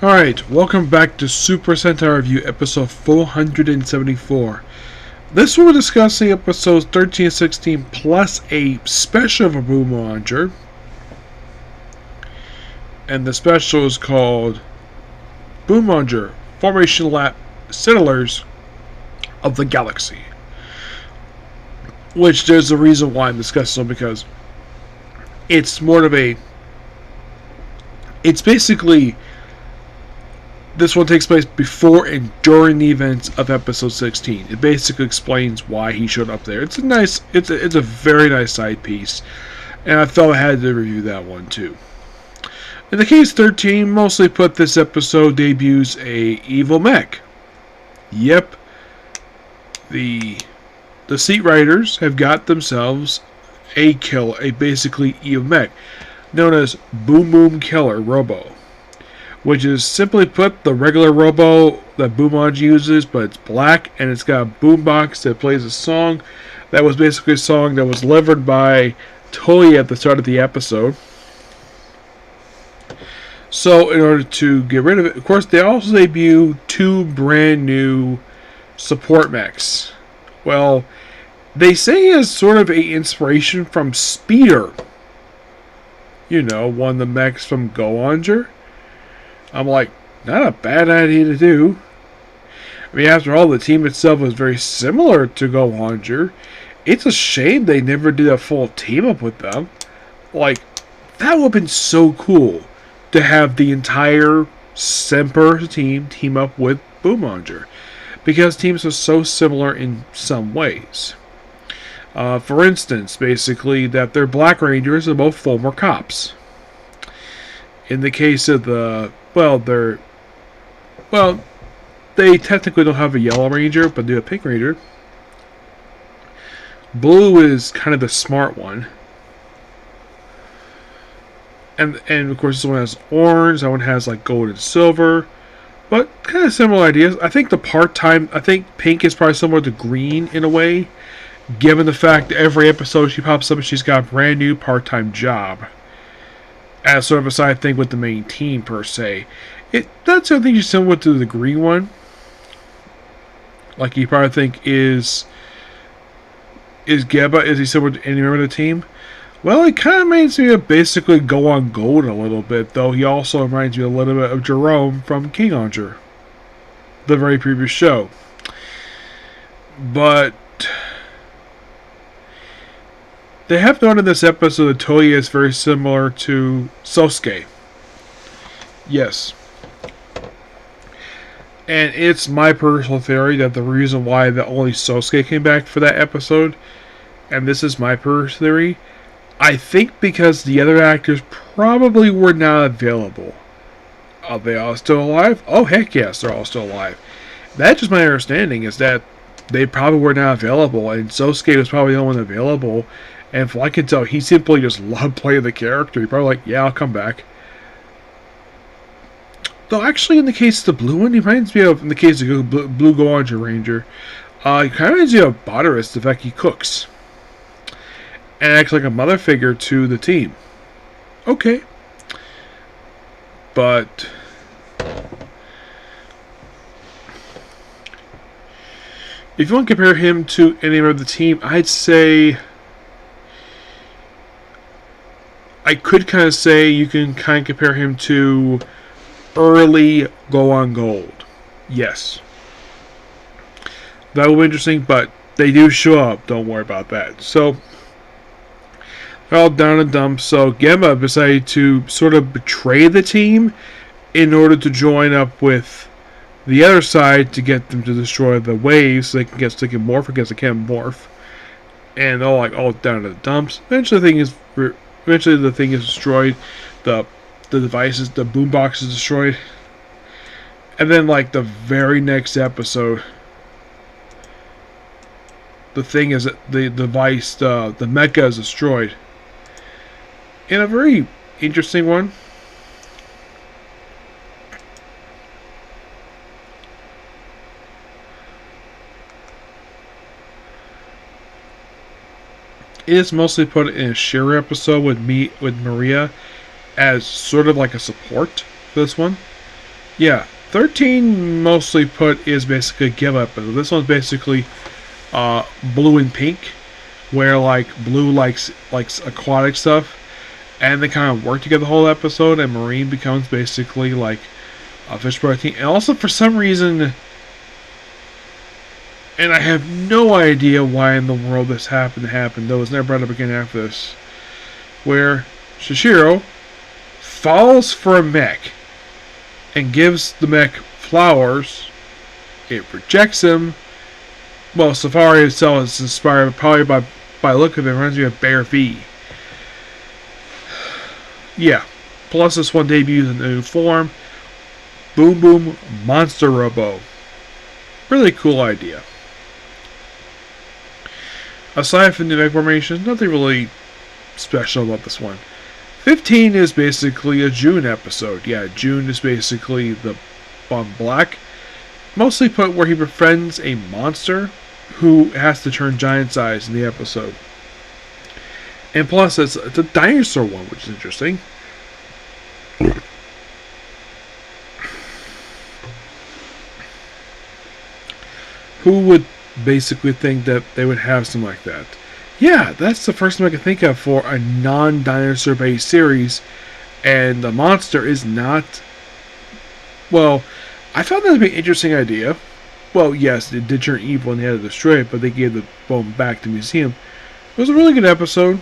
Alright, welcome back to Super Sentai Review episode 474. This one we're discussing episodes 13 and 16 plus a special of a Boonboomger. And the special is called Boonboomger Formation Lap Settlers of the Galaxy. Which there's a reason why I'm discussing it, because it's more of a... It's basically... This one takes place before and during the events of episode 16. It basically explains why he showed up there. It's a very nice side piece, and I felt I had to review that one too. In the case 13, mostly put this episode debuts a evil mech. Yep, the seat riders have got themselves a basically evil mech known as Boonboomger Robo, which is simply put the regular Robo that Boonboomger uses, but it's black and it's got a boombox that plays a song that was basically a song that was delivered by Toei at the start of the episode. So in order to get rid of it, of course, they also debut two brand new support mechs. Well, they say it's sort of an inspiration from Speeder. You know, one of the mechs from Boonboomger. I'm like, not a bad idea to do. I mean, after all, the team itself was very similar to Boonboomger. It's a shame they never did a full team up with them. Like, that would have been so cool to have the entire Semper team up with Boonboomger, because teams are so similar in some ways. For instance, basically, that their Black Rangers are both former cops. In the case of the... they technically don't have a Yellow Ranger, but they have a Pink Ranger. Blue is kind of the smart one. And of course this one has orange, that one has like gold and silver. But kind of similar ideas. I think Pink is probably similar to green in a way, given the fact that every episode she pops up and she's got a brand new part-time job. As sort of a side thing with the main team, per se. That's the thing similar to the green one. Like you probably think is Geba, is he similar to any member of the team? Well, it kind of reminds me of basically Go on Gold a little bit, though he also reminds me a little bit of Jerome from Boonboomger, the very previous show. But they have noted in this episode that Toei is very similar to Sosuke. Yes. And it's my personal theory that the reason why only Sosuke came back for that episode, and this is my personal theory, I think because the other actors probably were not available. Are they all still alive? Oh, heck yes, they're all still alive. That's just my understanding, is that they probably were not available, and Sosuke was probably the only one available. And from what I can tell, he simply just loved playing the character. He probably like, yeah, I'll come back. Though actually, in the case of the blue one, he reminds me of, in the case of the blue Boonboomger Ranger, he kind of reminds me of Bodarus, the fact he cooks. And acts like a mother figure to the team. Okay. But if you want to compare him to any member of the team, I'd say... I could kind of say you can kind of compare him to early Go on Gold. Yes. That will be interesting, but they do show up. Don't worry about that. So, they're all down in the dumps. So, Gemma decided to sort of betray the team in order to join up with the other side to get them to destroy the waves so they can morph against the can't morph. And they're all down in the dumps. Eventually the thing is destroyed. The devices, the boombox is destroyed. And then, like, the very next episode, the thing is that the device, the mecha is destroyed. In a very interesting one. It is mostly put in a Shira episode with Maria as sort of like a support for this one. Yeah, 13 mostly put is basically a give up. But this one's basically blue and pink, where like blue likes aquatic stuff, and they kind of work together the whole episode. And marine becomes basically like a fish protein, and also for some reason, and I have no idea why in the world this happened to happen. Though it's never brought up again after this, where Shishiro falls for a mech and gives the mech flowers. It rejects him. Well, Safari itself is inspired probably by look of it, reminds me of Bear V. Yeah. Plus this one debuts in a new form. Boom Boom Monster Robo. Really cool idea. Aside from the mech formation, nothing really special about this one. 15 is basically a June episode. Yeah, June is basically the Bon Black. Mostly put where he befriends a monster who has to turn giant size in the episode. And plus, it's a dinosaur one, which is interesting. Who would basically think that they would have something like that? Yeah, that's the first thing I can think of for a non-dinosaur based series. And the monster is not... Well, I found that to be an interesting idea. Well, yes, it did turn evil and they had to destroy it, but they gave the bone back to the museum. It was a really good episode.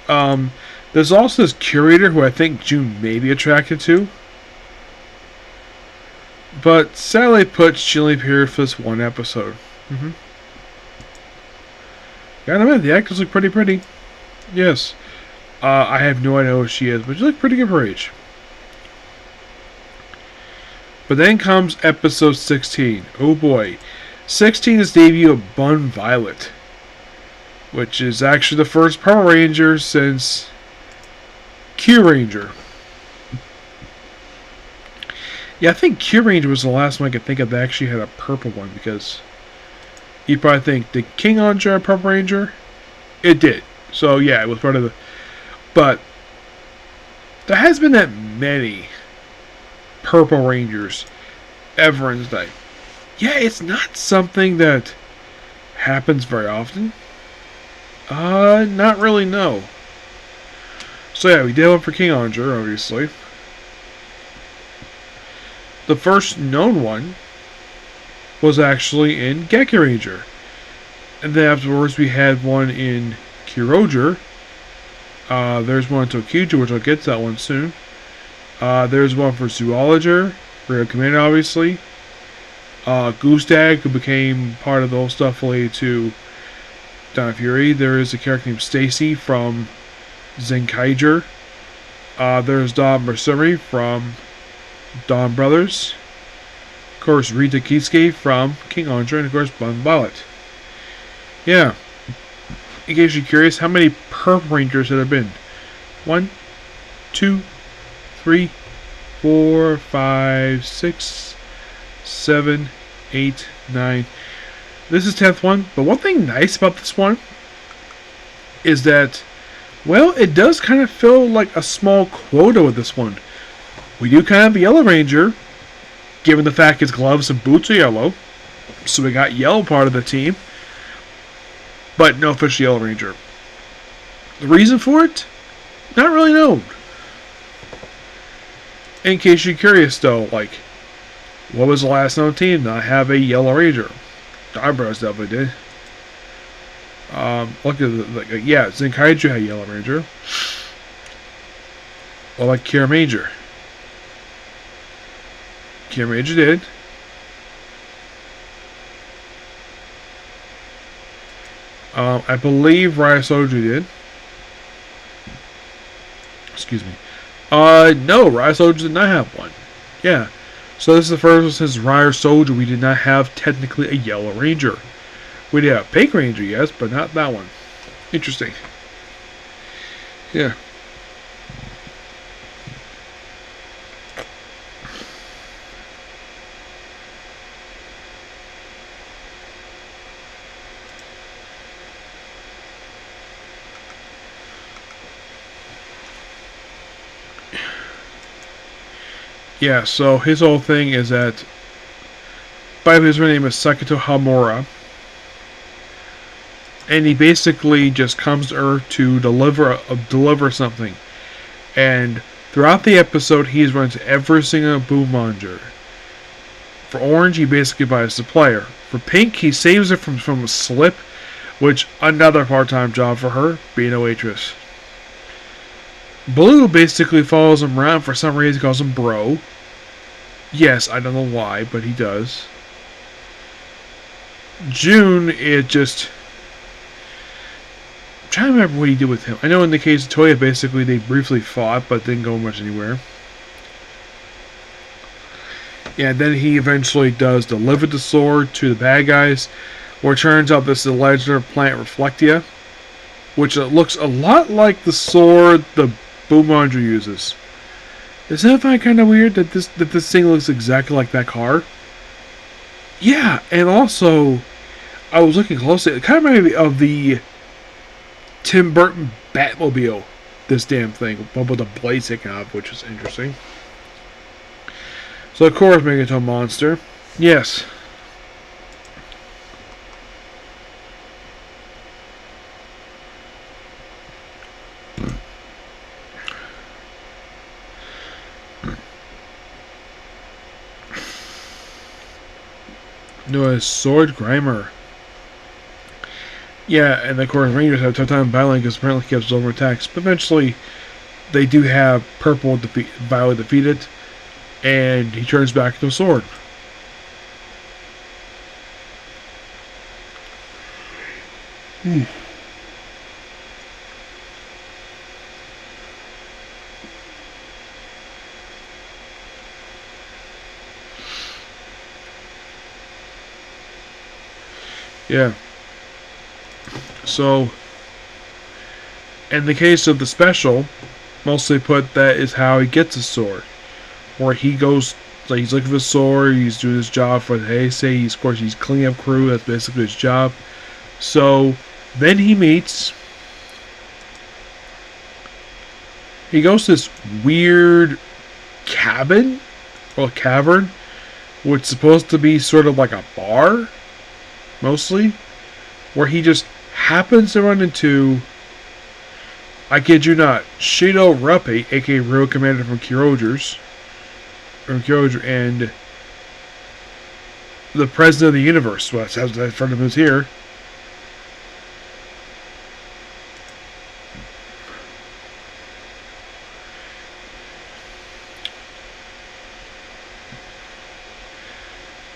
There's also this curator who I think June may be attracted to. But sadly put, she only appeared for this one episode. Gotta admit, the actors look pretty. Yes. I have no idea who she is, but she looks pretty good for her age. But then comes episode 16. Oh boy. 16 is the debut of Bun Violet, which is actually the first Power Ranger since Q Ranger. Yeah, I think Q Ranger was the last one I could think of that actually had a purple one, because you probably think, did King Ranger have Purple Ranger? It did. So yeah, it was part of the... But there has been that many Purple Rangers ever in Sentai. Yeah, it's not something that happens very often. Not really, no. So yeah, we did one for King Ranger, obviously. The first known one was actually in Geki Ranger. And then afterwards we had one in Kyroger. There's one in Tokuja, which I'll get to that one soon. There's one for Zoologer, Rio Commander, obviously. Goose Dag, who became part of the whole stuff related to Donna Fury. There is a character named Stacy from Zenkaiger. There's Dawn Mercenary from Dawn Brothers. Of course, Rita Kisuke from King Ranger, and of course, Bun Violet. Yeah. In case you're curious, how many Purple Rangers have there been? 1, 2, 3, 4, 5, 6, 7, 8, 9. This is 10th one. But one thing nice about this one is that, well, it does kind of feel like a small quota with this one. We do kind of have a Yellow Ranger, given the fact his gloves and boots are yellow. So we got yellow part of the team. But no official Yellow Ranger. The reason for it? Not really known. In case you're curious though, like, what was the last known team to not have a Yellow Ranger? The Eyebrows definitely did. Look at yeah, Zenkaiju had Yellow Ranger. Well, like Kira Major. Kira Major did. I believe Raya Soju did. Excuse me. No, Raya Soju did not have one. Yeah. So this is the first one since Raya Soju we did not have technically a Yellow Ranger. We did have a Pink Ranger, yes, but not that one. Interesting. Yeah. Yeah, so his whole thing is that, by his real name is Sakito Hamura, and he basically just comes to Earth to deliver something. And throughout the episode, he's run to every single Boonboomger. For Orange, he basically buys the player. For Pink, he saves her from a slip, which another part-time job for her, being a waitress. Blue basically follows him around. For some reason, he calls him Bro. Yes, I don't know why, but he does. June, it just... I'm trying to remember what he did with him. I know in the case of Toya, basically they briefly fought, but didn't go much anywhere. Yeah, then he eventually does deliver the sword to the bad guys, where it turns out this is the legendary plant Reflectia, which looks a lot like the sword the Boonboomger uses. Isn't that find kind of weird that this thing looks exactly like that car? Yeah, and also, I was looking closely. It kind of reminded me of the Tim Burton Batmobile. This damn thing, but with the blade sticking out, which is interesting. So of course, make it into a monster. Yes. No, a sword grimer. Yeah, and of course Rangers have a tough time battling because apparently he keeps over attacks. But eventually, they do have Purple Violet defeated, and he turns back into a sword. Yeah. So, in the case of the special, mostly put that is how he gets his sword. Where he goes, like he's looking for a sword, he's doing his job for the Heisei, he's, of course, he's cleaning up crew, that's basically his job. So, then he goes to this weird cabin, or cavern, which is supposed to be sort of like a bar, mostly, where he just happens to run into, I kid you not, Shido Ruppy, aka Road Commander from Kyoger, and the President of the Universe. Well, that's that front of him is here.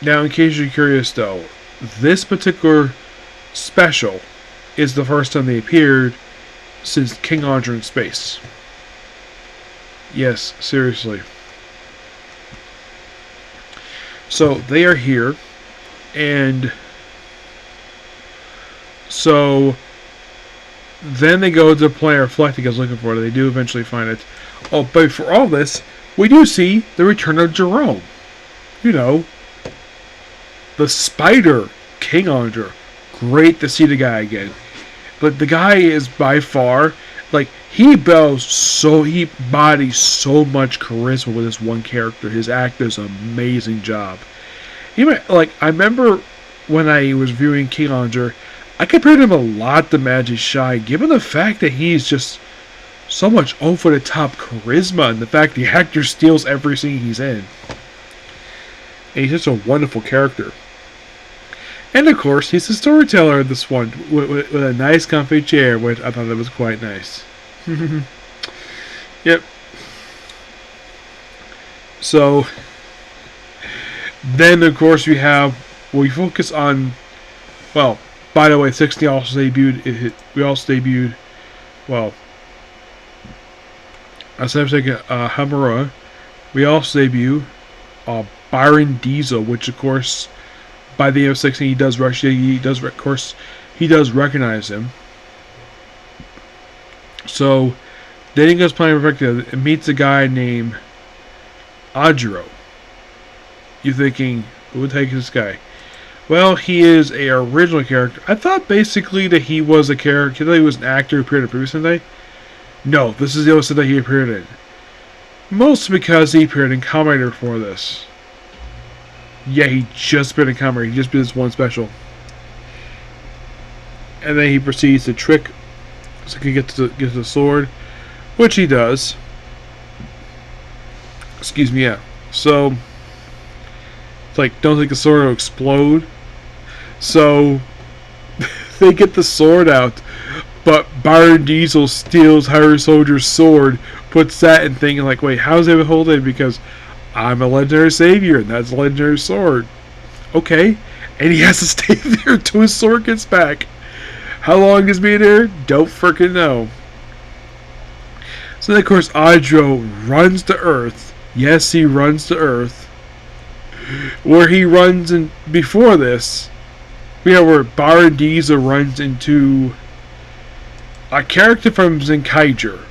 Now, in case you're curious, though, this particular special is the first time they appeared since King Andre in Space. Yes, seriously. So they are here, and so then they go to the player Reflecting is looking for it. They do eventually find it. Oh, but for all this, we do see the return of Jerome. You know, the Spider King Andre. Great to see the guy again. But the guy is by far, like, he bodies so much charisma with this one character. His act does an amazing job. I remember when I was viewing King Andre, I compared him a lot to Magic Shy, given the fact that he's just so much over the top charisma and the fact the actor steals every scene he's in. And he's just a wonderful character. And of course, he's the storyteller of this one, with a nice comfy chair, which I thought that was quite nice. Yep. So, then of course we focus on, well, by the way, 60 also debuted, aside from Hamura, we also debut Byron Diesel, which of course, by the end of 16, he does recognize him. So, then he goes playing Perfecta and meets a guy named Adro. You're thinking, who would take this guy? Well, he is a original character. I thought basically that he was a character, that he was an actor who appeared in the previous Sentai. No, this is the other Sentai he appeared in. Mostly because he appeared in Kamen Rider for this. Yeah, he just appeared in Kamen Rider. He just did this one special. And then he proceeds to trick so he can get to the sword, which he does. Excuse me, yeah. So, it's like, don't think the sword will explode. So, they get the sword out, but Byron Diesel steals Hyrule Soldier's sword, puts that in thing, and like, wait, how's it hold it? Because I'm a legendary savior, and that's a legendary sword. Okay. And he has to stay there until his sword gets back. How long is being there? Don't freaking know. So then, of course, Adro runs to Earth. Yes, he runs to Earth. Where he runs in before this, where Byron Diesel runs into a character from Zenkaiger.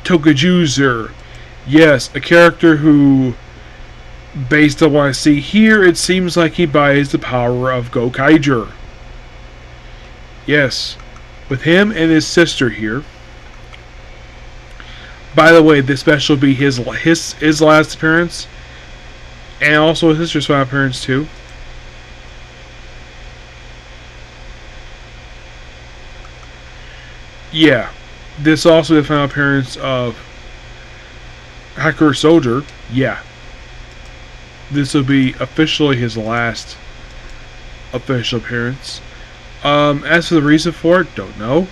Tokujuzer. Yes, a character who, based on what I see here, it seems like he buys the power of Gokaiger. Yes, with him and his sister here. By the way, this special will be his last appearance, and also his sister's final appearance too. Yeah, this also the final appearance of Hacker Soldier. Yeah, this will be officially his last official appearance. As for the reason for it, don't know.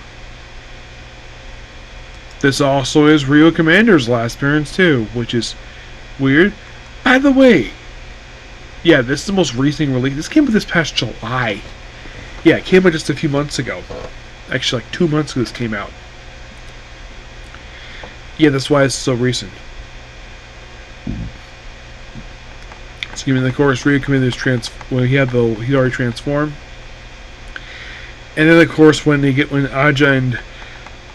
This also is Rio Commander's last appearance too, which is weird. By the way, yeah, this is the most recent release. This came out this past July. Yeah, it came out just a few months ago. Actually, like 2 months ago this came out. Yeah, that's why it's so recent. So, of course, Rio Commander's he already transformed. And then, of course, when Aja and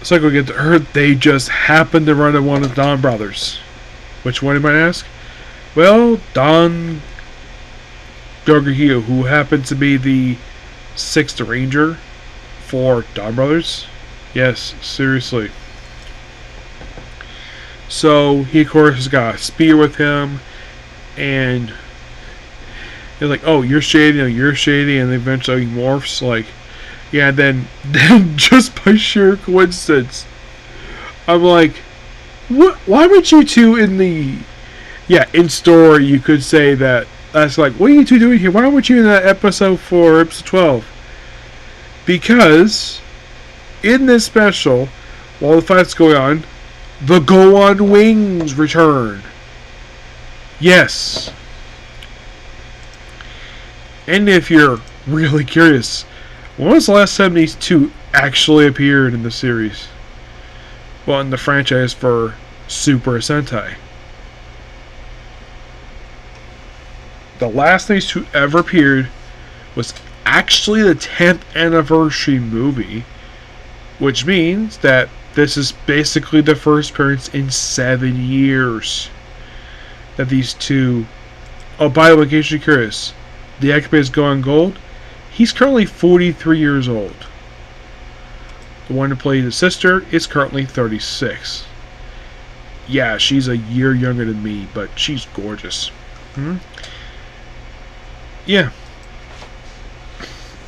Psycho get to Earth, they just happen to run into one of the Dawn brothers. Which one, you might ask? Well, Don Gargahio, who happens to be the 6th Ranger for Dawn Brothers. Yes, seriously. So, he, of course, has got a spear with him, and he's like, oh, you're shady, no, you're shady, and eventually he morphs, like, yeah, then just by sheer coincidence, I'm like, what? Why would you two in story, you could say that's like, what are you two doing here? Why weren't you in that episode 4, episode 12? Because, in this special, while the fight's going on, the Go On Wings return. Yes. And if you're really curious, when was the last time these two actually appeared in the series? Well, in the franchise for Super Sentai. The last these two ever appeared was actually the 10th anniversary movie, which means that this is basically the first appearance in 7 years that these two... Oh, by the way, in case you're curious, the actor is Go On Gold. He's currently 43 years old. The one who played his sister is currently 36. Yeah, she's a year younger than me, but she's gorgeous. Yeah.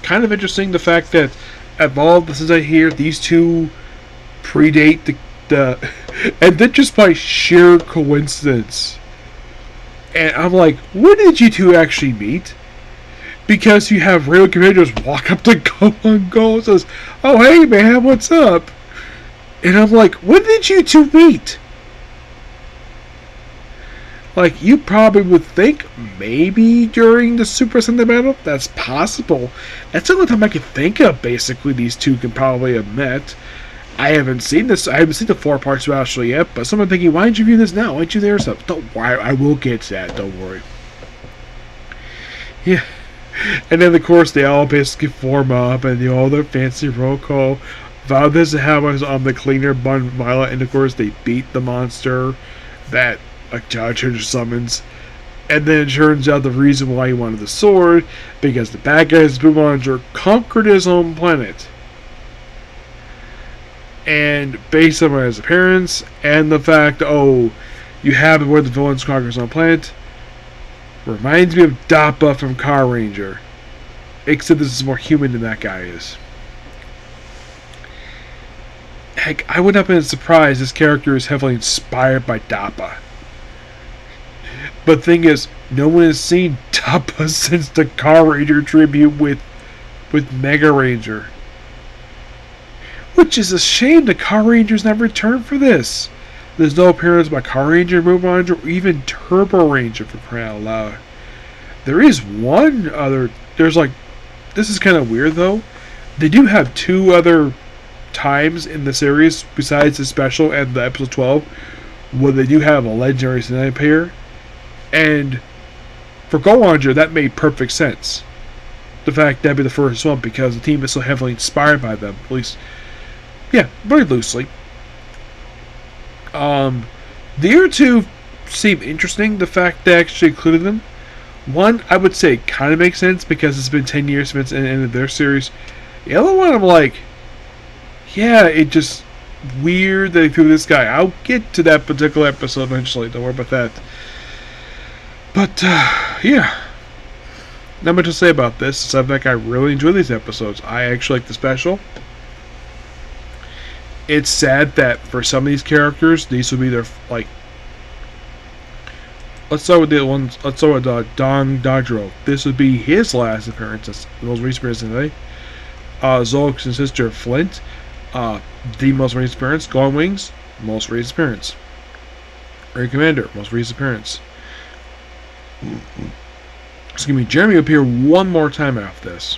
Kind of interesting the fact that of all the things I hear, these two predate the and then just by sheer coincidence. And I'm like, when did you two actually meet? Because you have real commanders walk up to Go On Go and says, oh, hey, man, what's up? And I'm like, when did you two meet? Like, you probably would think maybe during the Super Sentai battle. That's possible. That's the only time I can think of, basically, these two can probably have met. I haven't seen this. I haven't seen the 4 parts actually yet, but someone thinking, why didn't you view this now? Why didn't you there? So don't worry, I will get to that, don't worry. Yeah. And then, of course, they all basically form up and they all their fancy roll call. Vow this is how I'm the cleaner bun Violet, and of course they beat the monster that Judge summons. And then it turns out the reason why he wanted the sword, because the bad guys, Boonboomger, conquered his own planet. And based on his appearance and the fact, oh, you have where the villains conquers on planet, reminds me of Dappa from Car Ranger. Except this is more human than that guy is. Heck, I would not have been surprised this character is heavily inspired by Dappa. But the thing is, no one has seen Dappa since the Car Ranger tribute with Mega Ranger. Which is a shame the Car Rangers never returned for this. There's no appearance by Car Ranger, Boonboomger, or even Turbo Ranger for crying out loud. There is one other... There's like... This is kind of weird though. They do have two other times in the series besides the special and the episode 12 where they do have a legendary Sentai pair. And for Boonboomger, that made perfect sense. The fact that'd be the first one because the team is so heavily inspired by them. At least... Yeah, very loosely. The other two seem interesting, the fact they actually included them. One, I would say kind of makes sense because it's been 10 years since the end of their series. The other one, I'm like, yeah, it just weird that they threw this guy. I'll get to that particular episode eventually, don't worry about that. But, yeah. Not much to say about this, except that I really enjoy these episodes. I actually like the special. It's sad that for some of these characters, these will be their, like... Let's start with the ones. Let's start with Don Dodro. This would be his last appearance as the most recent appearance today. Zolk's and sister Flint, the most recent appearance. Gone Wings, most recent appearance. Ray Commander, most recent appearance. Excuse me, Jeremy will appear one more time after this.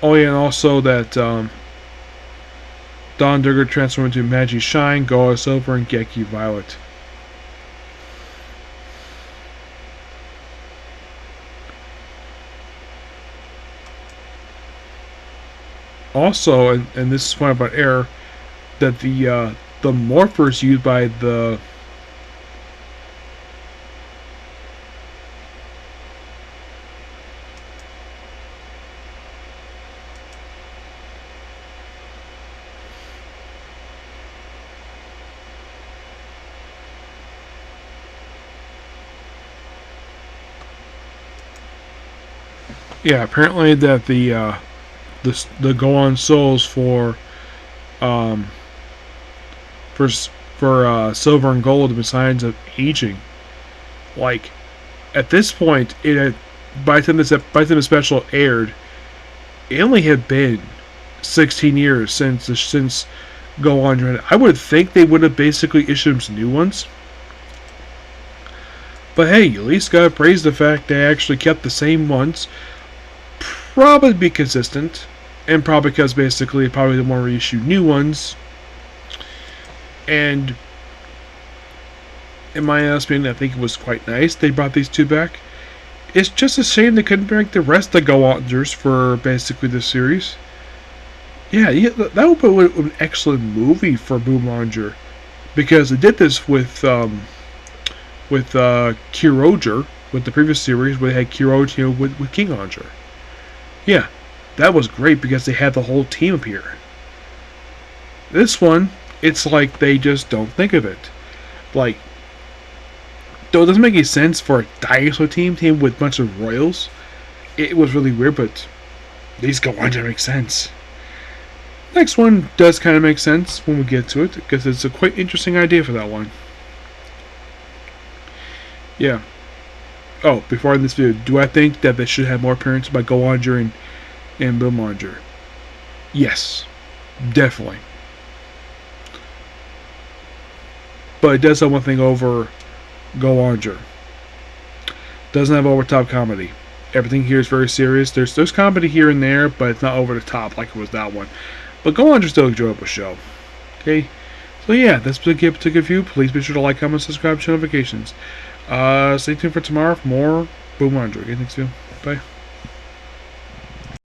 Oh yeah, and also that Don Durga transformed into Magi Shine, Goa Silver, and Geki Violet. Also, and this is point about error, that the morphers used by the yeah, apparently that the Gohan souls for silver and gold have been signs of aging. Like at this point, it had, by the time the special aired, it only had been 16 years since Gohan. I would think they would have basically issued him some new ones. But hey, at least gotta praise the fact they actually kept the same ones. Probably be consistent, and probably because basically they probably didn't want to reissue new ones. And in my opinion, I think it was quite nice they brought these two back. It's just a shame they couldn't bring the rest of the Go-Onters for basically this series. Yeah, that would be an excellent movie for Boonboomger, because they did this with Kyroger, with the previous series where they had Kyroger with King Onger. Yeah, that was great because they had the whole team appear. This one, it's like they just don't think of it. Like, though it doesn't make any sense for a dinosaur team with a bunch of royals. It was really weird, but these go on to make sense. Next one does kind of make sense when we get to it, because it's a quite interesting idea for that one. Yeah. Oh, before I end this video, do I think that they should have more appearances by Go-Onger and Boonboomger? Yes. Definitely. But it does have one thing over Go-Onger. Doesn't have over-the-top comedy. Everything here is very serious. There's comedy here and there, but it's not over the top like it was that one. But Go-Onger's still an enjoyable show. Okay? So yeah, that's been a particular review. Please be sure to like, comment, subscribe, share notifications. Stay tuned for tomorrow for more Boonboomger. Okay, thanks, Phil. Bye.